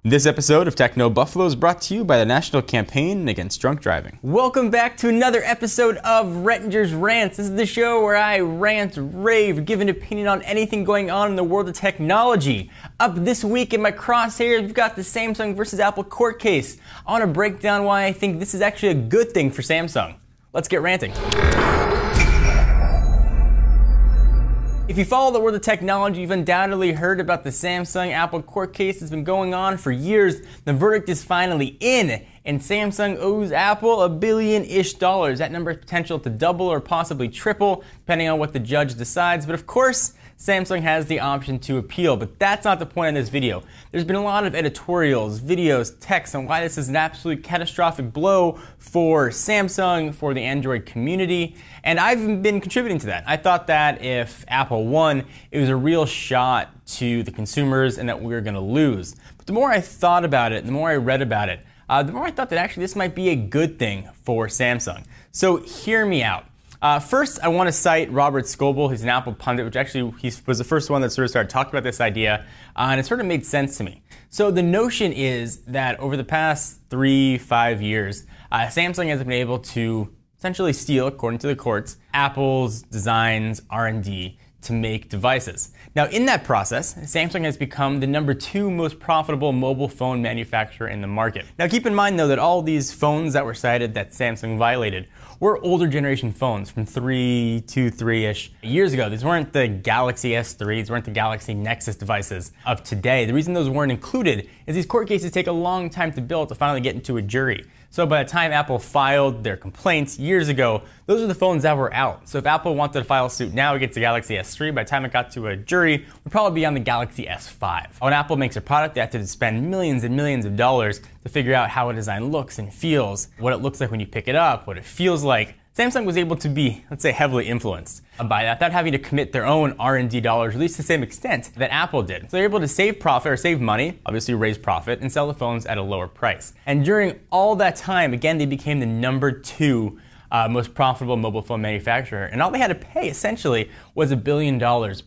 This episode of Techno Buffalo is brought to you by the National Campaign Against Drunk Driving. Welcome back to another episode of Rettinger's Rants. This is the show where I rant, rave, give an opinion on anything going on in the world of technology. Up this week in my crosshairs, we've got the Samsung versus Apple court case. I want to break down why I think this is actually a good thing for Samsung. Let's get ranting. If you follow the world of technology, you've undoubtedly heard about the Samsung-Apple court case that's been going on for years. The verdict is finally in, and Samsung owes Apple $1 billion-ish. That number has potential to double or possibly triple, depending on what the judge decides. But of course, Samsung has the option to appeal, but that's not the point of this video. There's been a lot of editorials, videos, texts on why this is an absolute catastrophic blow for Samsung, for the Android community, and I've been contributing to that. I thought that if Apple won, it was a real shot to the consumers and that we were going to lose. But the more I thought about it, the more I read about it, the more I thought that actually this might be a good thing for Samsung. So hear me out. First, I want to cite Robert Scoble. He's an Apple pundit, which actually he was the first one that sort of started talking about this idea, and it sort of made sense to me. So the notion is that over the past 3-5 years, Samsung has been able to essentially steal, according to the courts, Apple's designs, R&D to make devices. Now, in that process, Samsung has become the #2 most profitable mobile phone manufacturer in the market. Now, keep in mind, though, that all these phones that were cited that Samsung violated were older generation phones from 3-ish years ago. These weren't the Galaxy S3, these weren't the Galaxy Nexus devices of today. The reason those weren't included is these court cases take a long time to build to finally get into a jury. So by the time Apple filed their complaints years ago, those are the phones that were out. So if Apple wanted to file a suit now against the Galaxy S3, by the time it got to a jury, we'd probably be on the Galaxy S5. When Apple makes a product, they have to spend millions and millions of dollars to figure out how a design looks and feels, what it looks like when you pick it up, what it feels like. Samsung was able to be, let's say, heavily influenced by that, without having to commit their own R&D dollars, at least to the same extent that Apple did. So they're able to save profit, or save money, obviously raise profit, and sell the phones at a lower price. And during all that time, again, they became the #2 most profitable mobile phone manufacturer, and all they had to pay essentially was $1 billion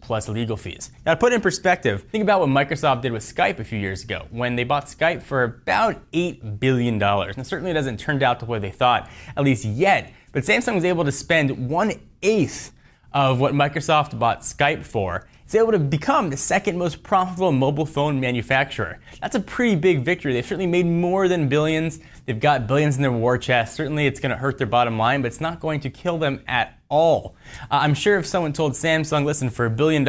plus legal fees. Now, to put it in perspective, think about what Microsoft did with Skype a few years ago when they bought Skype for about $8 billion. And certainly it hasn't turned out the way they thought, at least yet, but Samsung was able to spend 1/8 of what Microsoft bought Skype for. It's able to become the second most profitable mobile phone manufacturer. That's a pretty big victory. They've certainly made more than billions. They've got billions in their war chest. Certainly it's going to hurt their bottom line, but it's not going to kill them at all. I'm sure if someone told Samsung, listen, for $1 billion,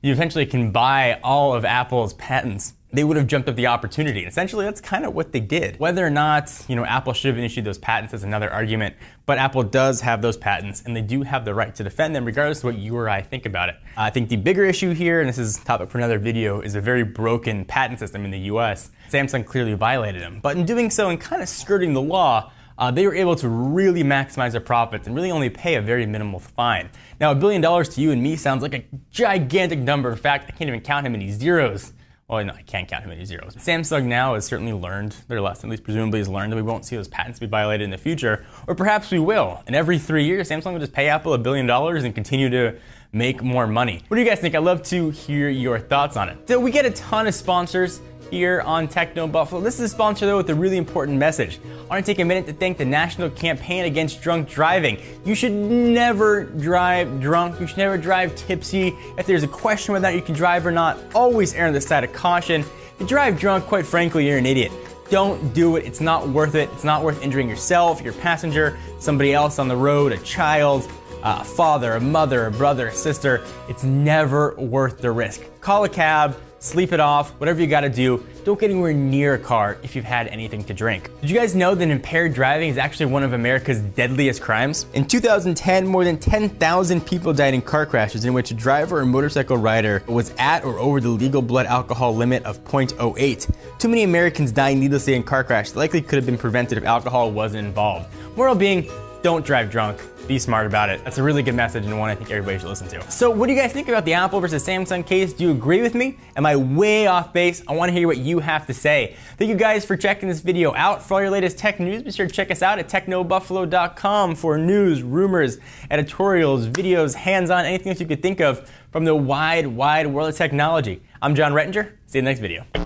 you eventually can buy all of Apple's patents, they would have jumped up the opportunity. And essentially, that's kind of what they did. Whether or not, Apple should have issued those patents is another argument, but Apple does have those patents, and they do have the right to defend them, regardless of what you or I think about it. I think the bigger issue here, and this is a topic for another video, is a very broken patent system in the US. Samsung clearly violated them, but in doing so and kind of skirting the law, they were able to really maximize their profits and really only pay a very minimal fine. Now, $1 billion to you and me sounds like a gigantic number. In fact, I can't even count how many zeros. Well, no, I can't count how many zeros. Samsung now has certainly learned their lesson, at least presumably has learned that we won't see those patents be violated in the future, or perhaps we will. And every 3 years, Samsung will just pay Apple $1 billion and continue to make more money. What do you guys think? I'd love to hear your thoughts on it. So we get a ton of sponsors here on Techno Buffalo. This is a sponsor, though, with a really important message. I want to take a minute to thank the National Campaign Against Drunk Driving. You should never drive drunk. You should never drive tipsy. If there's a question whether or not you can drive or not, always err on the side of caution. If you drive drunk, quite frankly, you're an idiot. Don't do it. It's not worth it. It's not worth injuring yourself, your passenger, somebody else on the road, a child, a father, a mother, a brother, a sister. It's never worth the risk. Call a cab, sleep it off, whatever you gotta do. Don't get anywhere near a car if you've had anything to drink. Did you guys know that impaired driving is actually one of America's deadliest crimes? In 2010, more than 10,000 people died in car crashes in which a driver or motorcycle rider was at or over the legal blood alcohol limit of 0.08. Too many Americans die needlessly in car crashes that likely could have been prevented if alcohol wasn't involved. Moral being, don't drive drunk. Be smart about it. That's a really good message and one I think everybody should listen to. So what do you guys think about the Apple versus Samsung case? Do you agree with me? Am I way off base? I want to hear what you have to say. Thank you guys for checking this video out. For all your latest tech news, be sure to check us out at technobuffalo.com for news, rumors, editorials, videos, hands-on, anything that you could think of from the wide world of technology. I'm Rettinger. See you in the next video.